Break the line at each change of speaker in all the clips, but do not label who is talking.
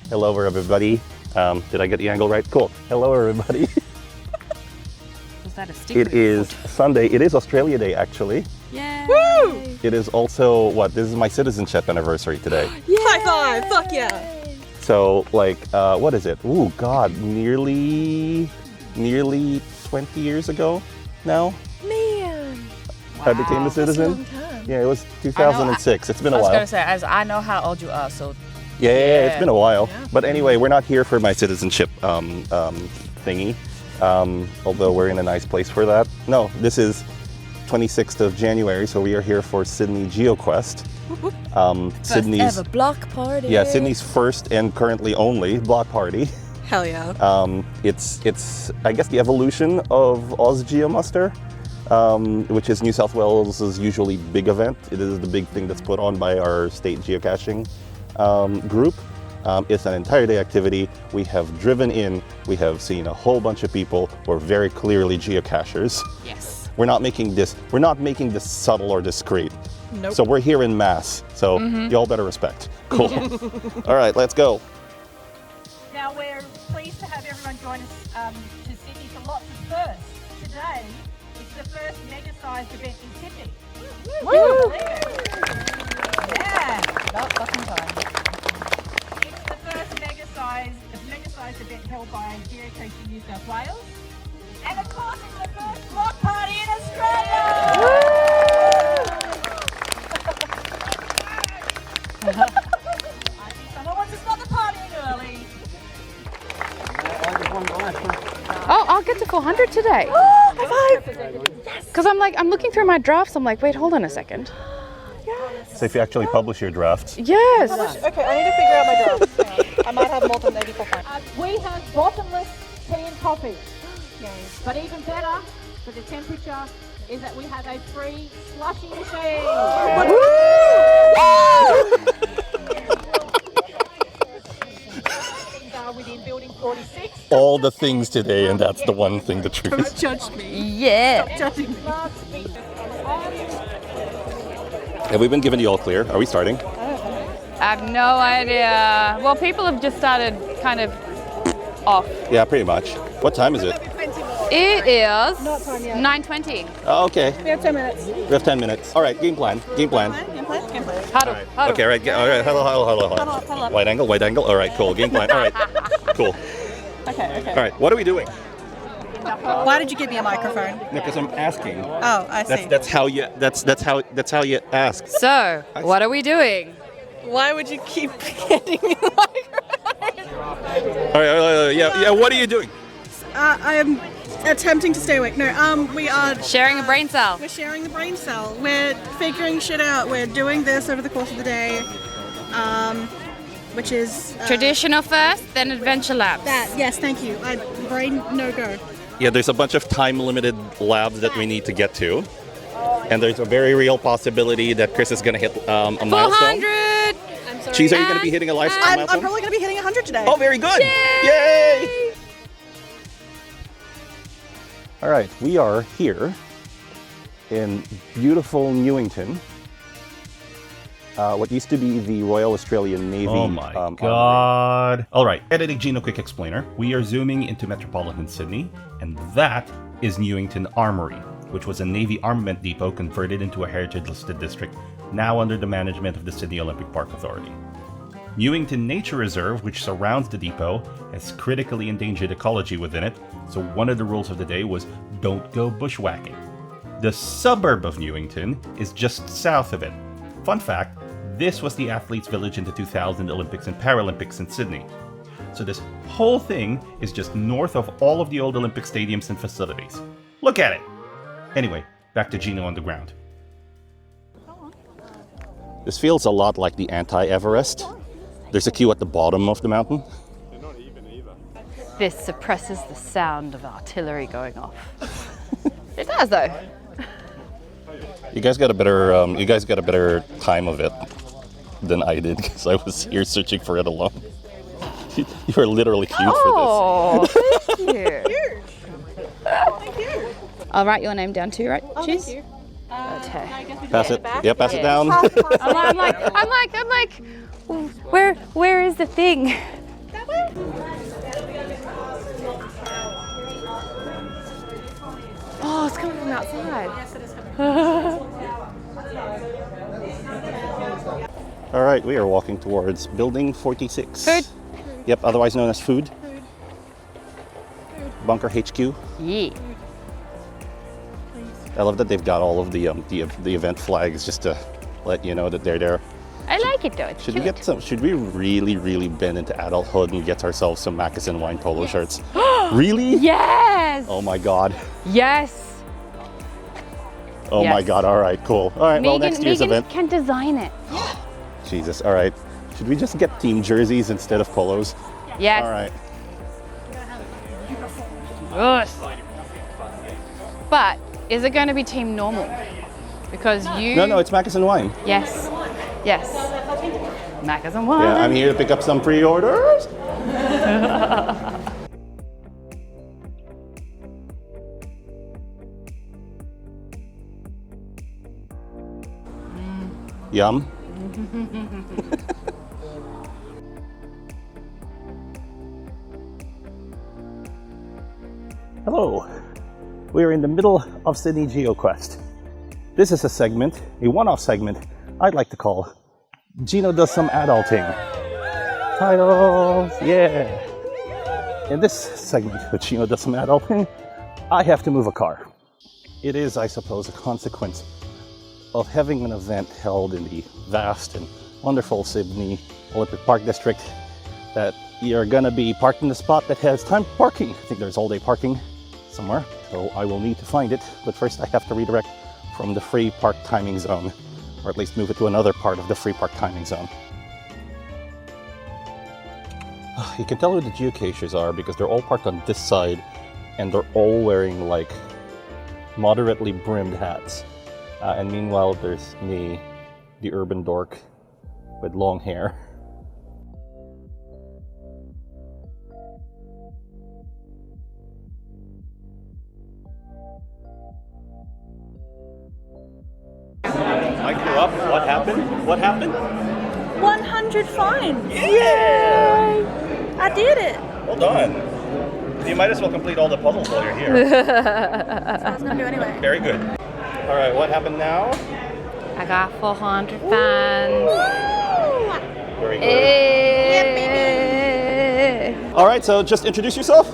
Hello, everybody. Did I get the angle right? Cool. Hello, everybody.
Was that a sticker?
It is Sunday. It is Australia Day, actually.
Yeah.
Woo!
It is also, this is my citizenship anniversary today.
High five! Fuck yeah!
So, like, what is it? Ooh, God, nearly 20 years ago now.
Man!
I became a citizen.
That's a long time.
Yeah, it was 2006. It's been a
I was
while.
gonna say, as I know how old you are, so
Yeah, it's been a while.
Yeah.
But anyway, we're not here for my citizenship thingy. Although we're in a nice place for that. No, this is 26th of January, so we are here for Sydney GeoQuest. Sydney's
Ever block party.
yeah, Sydney's first and currently only block party.
Hell yeah.
It's I guess the evolution of Oz Geomuster, which is New South Wales' usually big event. It is the big thing that's put on by our state geocaching group. It's an entire day activity. We have driven in, we have seen a whole bunch of people who are very clearly geocachers.
yes.
We're not making this subtle or discreet.
Nope.
So we're here in mass. So y'all better respect. Cool. All right, let's go.
Now we're pleased to have everyone join us to Sydney for lots of firsts. Today is the first mega-sized event in Sydney.
Woo!
Yeah,
About fucking time.
it's the first mega-sized event held by Geocaching New South Wales. And of course it's the first block party in Australia! I think someone wants to start the partying early.
Oh, I'll get to 400 today. Because I'm looking through my drafts. I'm like, wait, hold on a second.
So if you actually publish your drafts,
Yes.
Okay, I need to figure out my drafts. Hang on. I might have more than 84 points.
We have bottomless tea and coffee. But even better for the temperature is that we have a free slushy machine. Things are within building 46.
all the things today, and that's the one thing, the truth.
Judge me.
Yeah.
Judging me.
Have we been given the all clear? Are we starting?
I have no idea. Well, people have just started kind of off.
Yeah, pretty much. What time is it?
It is
Not time yet.
9:20.
Oh, okay.
We have 10 minutes.
We have 10 minutes. All right, game plan. Game plan.
Game plan?
Huddle. Huddle.
Okay, all right. All right. Hello. Wide angle. All right, cool. Game plan. All right. Cool.
Okay.
All right. What are we doing?
Why did you give me a microphone?
Because I'm asking.
Oh, I see.
That's how you ask.
So, what are we doing?
Why would you keep getting me a microphone?
All right. Yeah. What are you doing?
I am attempting to stay awake. No, we are
Sharing a brain cell.
We're sharing the brain cell. We're figuring shit out. We're doing this over the course of the day, which is
Traditional first, then adventure labs.
that. Yes, thank you. Brain no go.
Yeah, there's a bunch of time-limited labs that we need to get to, and there's a very real possibility that Kris is going to hit a milestone.
400.
I'm sorry.
Cheese, are you going to be hitting a
I'm
milestone?
probably going to be hitting 100 today.
Oh, very good! Yay! All right, we are here in beautiful Newington. What used to be the Royal Australian Navy.
Oh my
armory.
god. Alright, editing Gino Quick Explainer. We are zooming into metropolitan Sydney, and that is Newington Armory, which was a Navy armament depot converted into a heritage listed district, now under the management of the Sydney Olympic Park Authority. Newington Nature Reserve, which surrounds the depot, has critically endangered ecology within it, so one of the rules of the day was don't go bushwhacking. The suburb of Newington is just south of it. Fun fact, this was the athletes' village in the 2000 Olympics and Paralympics in Sydney. So this whole thing is just north of all of the old Olympic stadiums and facilities. Look at it! Anyway, back to Gino on the ground.
This feels a lot like the anti-Everest. There's a queue at the bottom of the mountain.
This suppresses the sound of artillery going off. It does, though.
You guys got a better time of it than I did because I was here searching for it alone. You are literally queued
Oh, thank you.
Thank you.
I'll write your name down too, right? Cheese?
Thank you.
Okay.
for this. Pass it. Yeah, pass it down.
I'm like, where is the thing? outside.
All right, we are walking towards building 46.
Food.
Yep, otherwise known as food. Bunker HQ.
Yeah.
I love that they've got all of the event flags just to let you know that they're there.
I like it though. It's
Should
cute.
we get some? Should we really bend into adulthood and get ourselves some Moccasin Wine polo shirts? Really?
Yes.
Oh my God.
Yes.
Oh my
Yes.
God. All right. Cool. All right. Well, next year's
Megan
event.
can design it.
Jesus. All right. Should we just get team jerseys instead of polos?
Yes.
All right.
Yes. But is it going to be team normal? Because you.
No, it's Moccasin Wine.
Yes. Yes. Macca's and wine.
Yeah, I'm here to pick up some pre-orders. Yum. Hello. We are in the middle of Sydney GeoQuest. This is a segment, a one-off segment, I'd like to call Gino Does Some Adulting. Titles, yeah. In this segment with Gino Does Some Adulting, I have to move a car. It is, I suppose, a consequence of having an event held in the vast and wonderful Sydney Olympic Park District that you're gonna be parked in the spot that has time parking. I think there's all-day parking somewhere, so I will need to find it. But first I have to redirect from the free park timing zone, or at least move it to another part of the free park timing zone. You can tell who the geocaches are because they're all parked on this side and they're all wearing like moderately brimmed hats. And meanwhile, there's me, the urban dork with long hair. I grew up. What happened? What happened?
100 fines.
Yay!
I did it.
Well done. You might as well complete all the puzzles while you're here.
That's what I was going to do anyway.
Very good. All right, what happened now?
I got 400 fans.
Very good.
Hey.
All right, so just introduce yourself.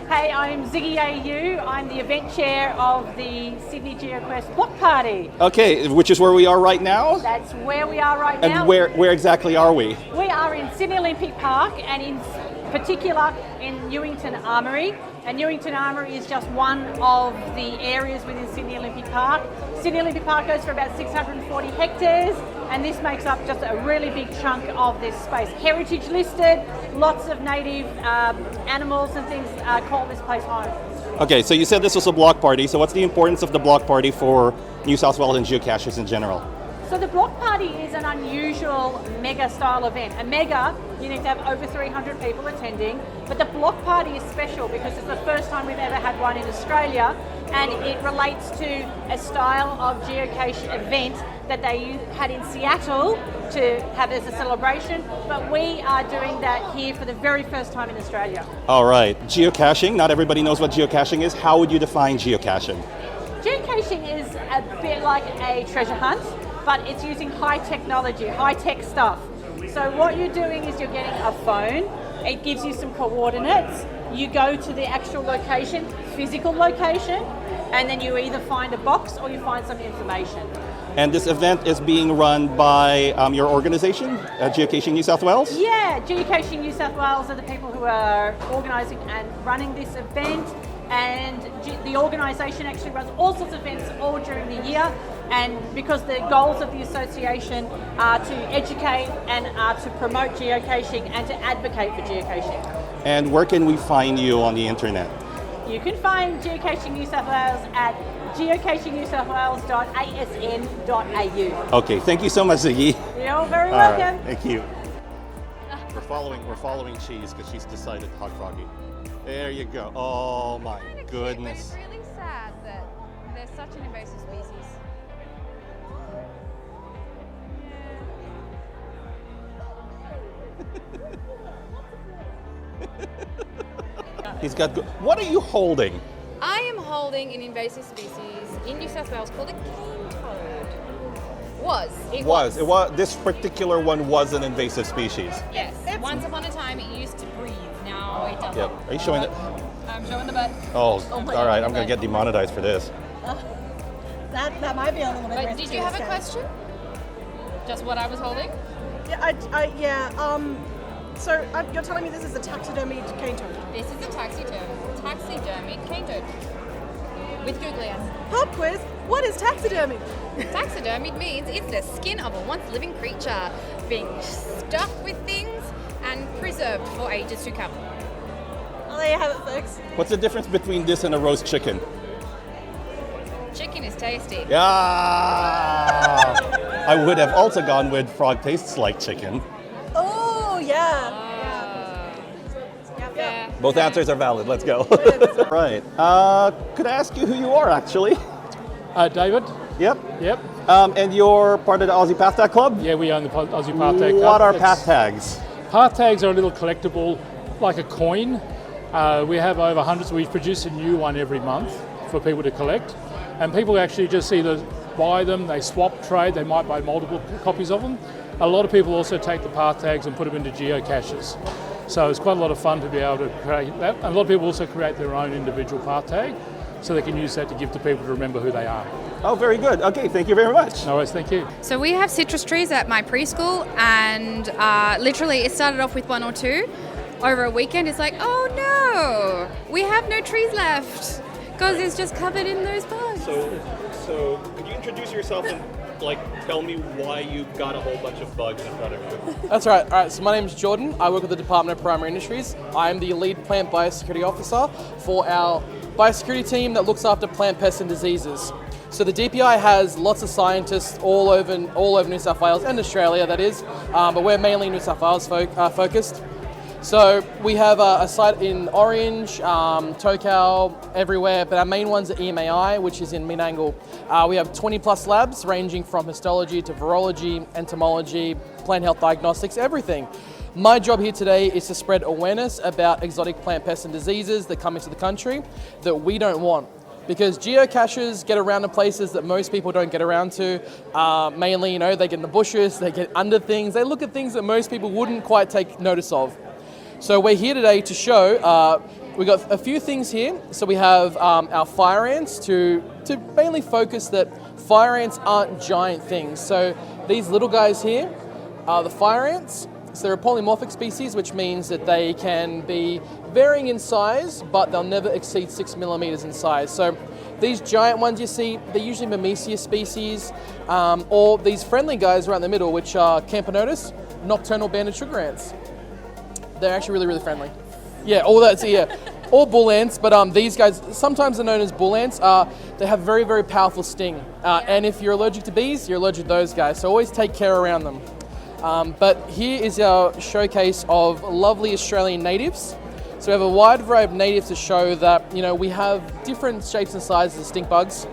Hey, I'm Ziggiau. I'm the event chair of the Sydney GeoQuest block party.
Okay, which is where we are right now.
That's where we are right now.
And where exactly are we?
We are in Sydney Olympic Park, and in particular in Newington Armoury. And Newington Armoury is just one of the areas within Sydney Olympic Park. Sydney Olympic Park goes for about 640 hectares, and this makes up just a really big chunk of this space. Heritage listed, lots of native animals and things call this place home.
Okay, so you said this was a block party. So what's the importance of the block party for New South Wales and geocachers in general?
So the block party is an unusual mega style event. A mega, you need to have over 300 people attending, but the block party is special because it's the first time we've ever had one in Australia, and it relates to a style of geocache event that they had in Seattle to have as a celebration, but we are doing that here for the very first time in Australia.
All right, geocaching. Not everybody knows what geocaching is. How would you define geocaching?
Geocaching is a bit like a treasure hunt, but it's using high technology, high tech stuff. So what you're doing is you're getting a phone, it gives you some coordinates, you go to the actual location, physical location, and then you either find a box or you find some information.
And this event is being run by your organization, Geocaching New South Wales?
Yeah, Geocaching New South Wales are the people who are organising and running this event, and the organisation actually runs all sorts of events all during the year, and because the goals of the association are to educate and are to promote geocaching and to advocate for geocaching.
And where can we find you on the internet?
You can find Geocaching New South Wales at geocachingnewsouthwales.asn.au.
Okay, thank you so much, Ziggy.
You're very
All
welcome.
right, thank you. We're following Cheese because she's decided Huggafrog. There you go. Oh my goodness.
It's really sad that they're such an invasive species.
He's got good. What are you holding?
I am holding holding an invasive species in New South Wales called a cane toad. It was.
This particular one was an invasive species.
Yes. Once upon a time, it used to breathe. Now it doesn't.
Yep. Are you showing it?
I'm showing the butt.
Oh, all right. I'm gonna get demonetized for this.
That might be a little bit.
But did you have a question? Just what I was holding?
Yeah. So you're telling me this is a taxidermied cane toad?
This is a taxidermied cane toad. With googly eyes.
Pop quiz. What is taxidermy?
Taxidermied means it's the skin of a once living creature being stuffed with things and preserved for ages to come.
Well, there you have it, folks.
What's the difference between this and a roast chicken?
Chicken is tasty.
Yeah. I would have also gone with frog tastes like chicken.
Oh, yeah.
Yeah.
Both answers are valid. Let's go. Right. Could I ask you who you are, actually?
David.
Yep.
Yep.
And you're part of the Aussie Pathtag Club?
Yeah, we own the Aussie Pathtag Club.
What are path tags?
Path tags are a little collectible, like a coin. We have over hundreds. We produce a new one every month for people to collect. And people actually just either buy them, they swap, trade, they might buy multiple copies of them. A lot of people also take the path tags and put them into geocaches. So it's quite a lot of fun to be able to create that. And a lot of people also create their own individual path tag, so they can use that to give to people to remember who they are.
Oh, very good. Okay, thank you very much.
No worries, thank you.
So we have citrus trees at my preschool, and literally it started off with one or two. Over a weekend, it's like, oh no, we have no trees left because it's just covered in those bugs.
So could you introduce yourself and tell me why you've got a whole bunch of bugs in front of you?
That's right. All right, so my name's Jordan. I work with the Department of Primary Industries. I am the lead plant biosecurity officer for our biosecurity team that looks after plant pests and diseases. So the DPI has lots of scientists all over New South Wales and Australia, that is, but we're mainly New South Wales focused. So we have a site in Orange, Tokau, everywhere, but our main one's at EMAI, which is in Menangle. We have 20 plus labs ranging from histology to virology, entomology, plant health diagnostics, everything. My job here today is to spread awareness about exotic plant pests and diseases that come into the country that we don't want. Because geocaches get around to places that most people don't get around to. Mainly, they get in the bushes, they get under things, they look at things that most people wouldn't quite take notice of. So we're here today to show, we've got a few things here. So we have our fire ants to mainly focus that fire ants aren't giant things. So these little guys here are the fire ants. So they're a polymorphic species, which means that they can be varying in size, but they'll never exceed 6 millimeters in size. So these giant ones you see, they're usually Myrmecia species, or these friendly guys right in the middle, which are Camponotus, nocturnal banded sugar ants. They're actually really, really friendly. Yeah, all that's, yeah. All bull ants, but these guys, sometimes they're known as bull ants, they have very, very powerful sting. And if you're allergic to bees, you're allergic to those guys, so always take care around them. But here is our showcase of lovely Australian natives. So we have a wide variety of natives to show that, we have different shapes and sizes of stink bugs.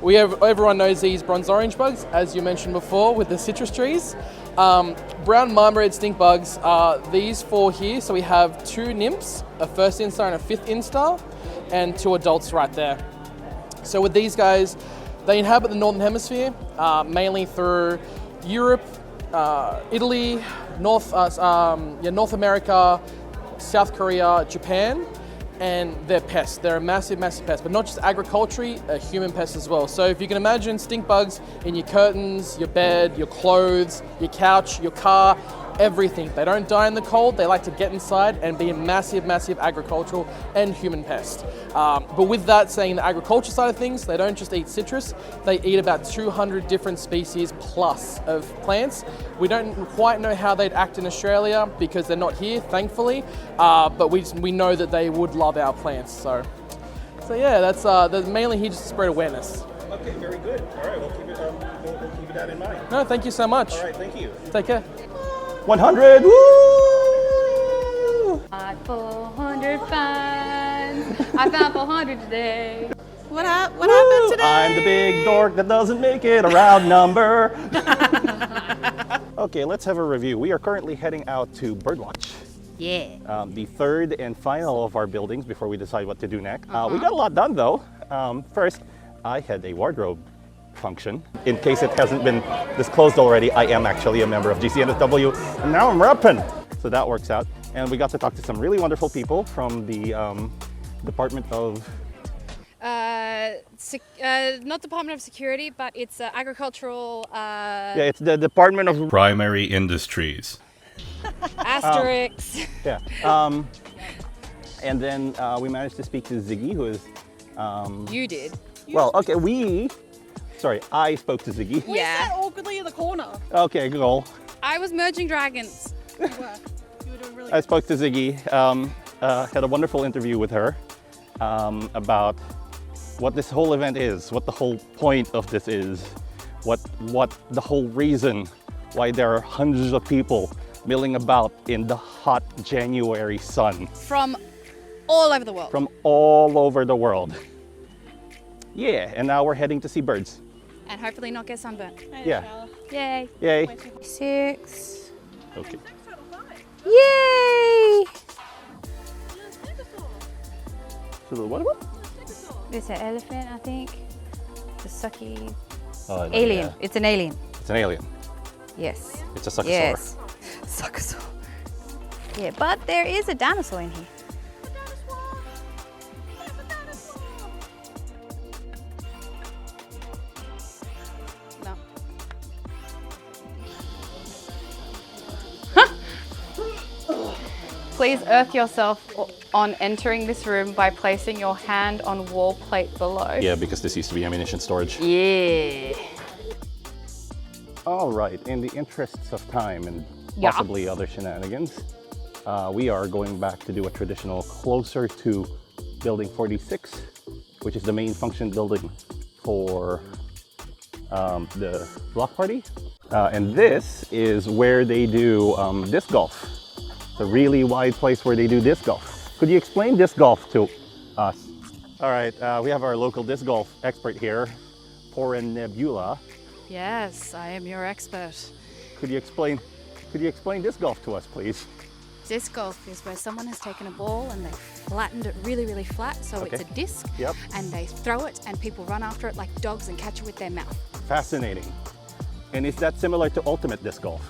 Everyone knows these bronze orange bugs, as you mentioned before, with the citrus trees. Brown marmoset stink bugs are these four here. So we have 2 nymphs, a first instar and a 5th instar, and 2 adults right there. So with these guys, they inhabit the Northern Hemisphere, mainly through Europe, Italy, North America, South Korea, Japan, and they're pests. They're a massive, massive pest, but not just agriculturally, a human pest as well. So if you can imagine stink bugs in your curtains, your bed, your clothes, your couch, your car, everything. They don't die in the cold. They like to get inside and be a massive, massive agricultural and human pest. But with that, saying the agriculture side of things, they don't just eat citrus. They eat about 200 different species plus of plants. We don't quite know how they'd act in Australia because they're not here, thankfully. But we know that they would love our plants. So yeah, that's mainly here just to spread awareness.
Okay, very good. All right, we'll keep that in mind.
No, thank you so much.
All right, thank you.
Take care.
100! Woo!
400 finds. I found 400 today.
What happened today?
I'm the big dork that doesn't make it a round number. Okay, let's have a review. We are currently heading out to Birdwatch.
Yeah.
The third and final of our buildings before we decide what to do next. We got a lot done though. First, I had a wardrobe function. In case it hasn't been disclosed already, I am actually a member of GCNSW, and now I'm repping. So that works out. And we got to talk to some really wonderful people from the Department of...
not Department of Security, but it's agricultural.
Yeah, it's the Department of...
Primary Industries.
Asterix.
Yeah. And then we managed to speak to Ziggy, who is...
You did.
Well, okay, I spoke to Ziggy.
We sat awkwardly in the corner.
Okay, cool.
I was merging dragons.
You were. You were doing really
I
good.
spoke to Ziggy, had a wonderful interview with her about what this whole event is, what the whole point of this is, what the whole reason why there are hundreds of people milling about in the hot January sun.
From all over the world.
From all over the world. Yeah, and now we're heading to see birds.
And hopefully not get sunburnt.
Yeah.
Yay.
Yay.
6.
Okay.
Yay!
So what?
It's an elephant, I think. The sucky
Oh,
alien.
yeah.
It's an alien.
It's an alien.
Yes.
It's a succosaur.
Yes. Succosaur. Yeah, but there is a dinosaur in here. No. Please earth yourself on entering this room by placing your hand on wall plate below.
Yeah, because this used to be ammunition storage.
Yeah.
All right, in the interests of time and
Yeah.
possibly other shenanigans, we are going back to do a traditional closer to Building 46, which is the main function building for the block party. And this is where they do disc golf. It's a really wide place where they do disc golf. Could you explain disc golf to us? All right, we have our local disc golf expert here, Poren Nebula.
Yes, I am your expert.
Could you explain disc golf to us, please?
Disc golf is where someone has taken a ball and they flattened it really, really flat, so
Okay.
it's a disc.
Yep.
And they throw it, and people run after it like dogs and catch it with their mouth.
Fascinating. And is that similar to ultimate disc golf?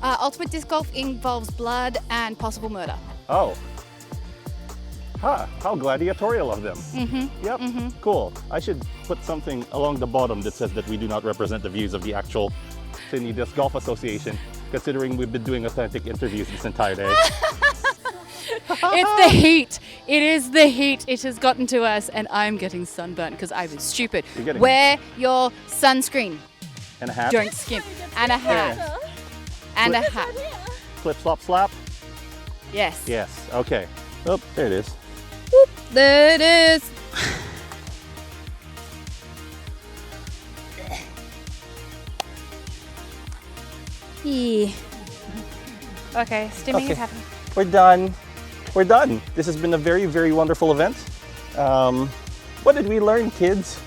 Ultimate disc golf involves blood and possible murder.
Oh. Huh, how gladiatorial of them. Yep, cool. I should put something along the bottom that says that we do not represent the views of the actual Sydney Disc Golf Association, considering we've been doing authentic interviews this entire day.
It's the heat. It is the heat. It has gotten to us, and I'm getting sunburned because I was stupid.
You're getting-
Wear your sunscreen.
And a hat.
Don't skimp. And a hat. And a hat.
Flip, slop, slap.
Yes.
Yes, okay. Oh, there it is.
There it is. Yeah. Okay, stimming
Okay.
is happening.
We're done. We're done. This has been a very, very wonderful event. What did we learn, kids?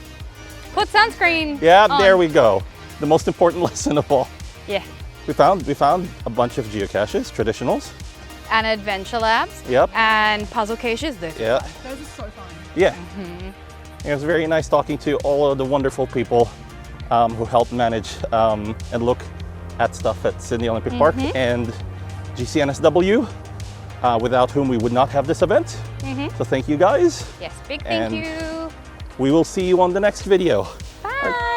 Put sunscreen.
Yeah,
on.
there we go. The most important lesson of all.
Yeah.
We found a bunch of geocaches, traditionals.
And adventure labs.
Yep.
And puzzle caches.
Yeah.
Those are so fun.
Yeah. It was very nice talking to all of the wonderful people who helped manage and look at stuff at Sydney Olympic Park and GCNSW, without whom we would not have this event. So thank you guys.
Yes, big thank
And-
you.
We will see you on the next video.
Bye.